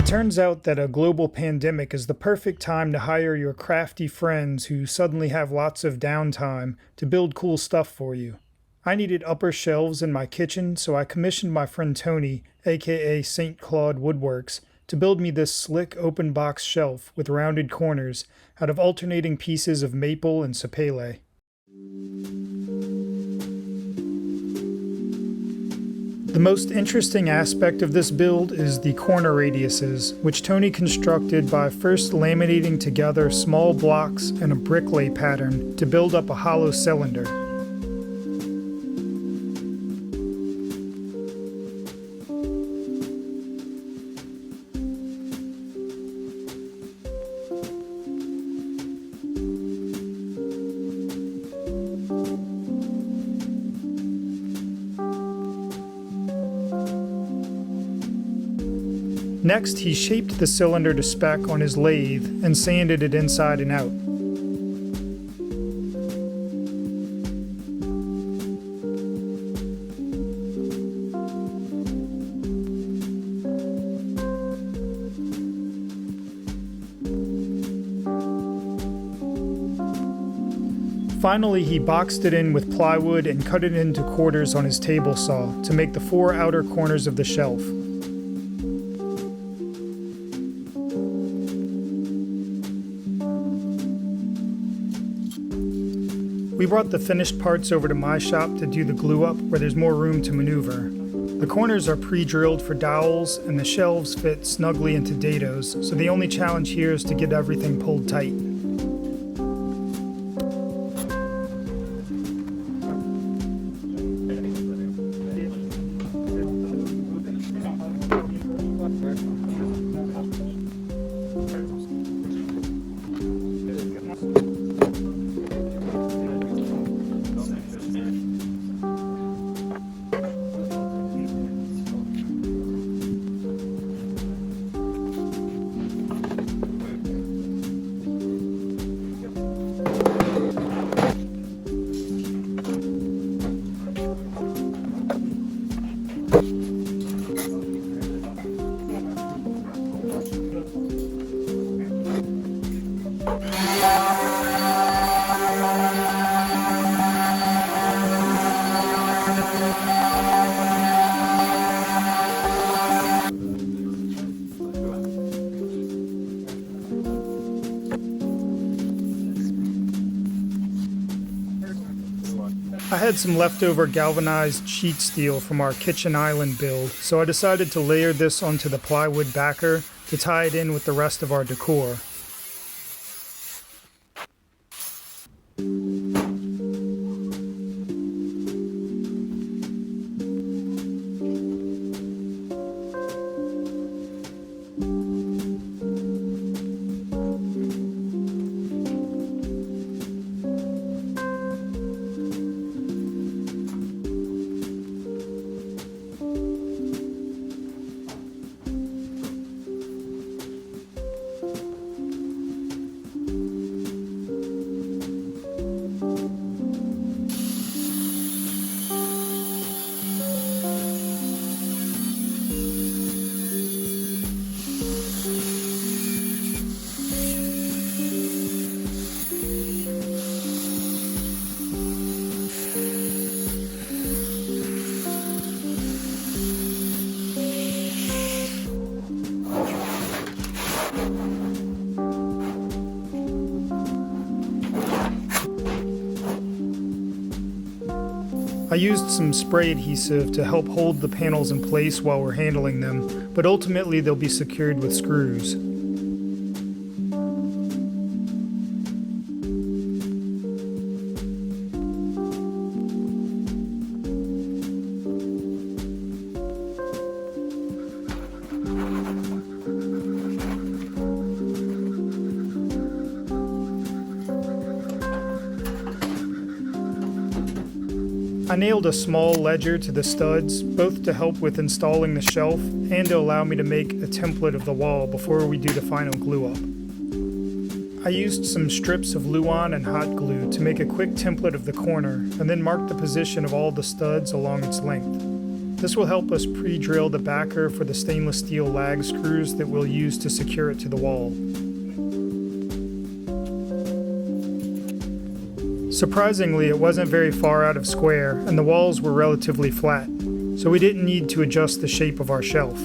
turns out that a global pandemic is the perfect time to hire your crafty friends who suddenly have lots of downtime to build cool stuff for you. I needed upper shelves in my kitchen, so I commissioned my friend Tony, aka St. Claude Woodworks, to build me this slick open box shelf with rounded corners out of alternating pieces of maple and sapele. The most interesting aspect of this build is the corner radiuses, which Tony constructed by first laminating together small blocks in a bricklay pattern to build up a hollow cylinder. Next, he shaped the cylinder to spec on his lathe and sanded it inside and out. Finally, he boxed it in with plywood and cut it into quarters on his table saw to make the 4 outer corners of the shelf. We brought the finished parts over to my shop to do the glue up where there's more room to maneuver. The corners are pre-drilled for dowels and the shelves fit snugly into dados, so the only challenge here is to get everything pulled tight. I had some leftover galvanized sheet steel from our kitchen island build, so I decided to layer this onto the plywood backer to tie it in with the rest of our decor. I used some spray adhesive to help hold the panels in place while we're handling them, but ultimately they'll be secured with screws. I nailed a small ledger to the studs, both to help with installing the shelf and to allow me to make a template of the wall before we do the final glue up. I used some strips of Luan and hot glue to make a quick template of the corner and then marked the position of all the studs along its length. This will help us pre-drill the backer for the stainless steel lag screws that we'll use to secure it to the wall. Surprisingly, it wasn't very far out of square, and the walls were relatively flat, so we didn't need to adjust the shape of our shelf.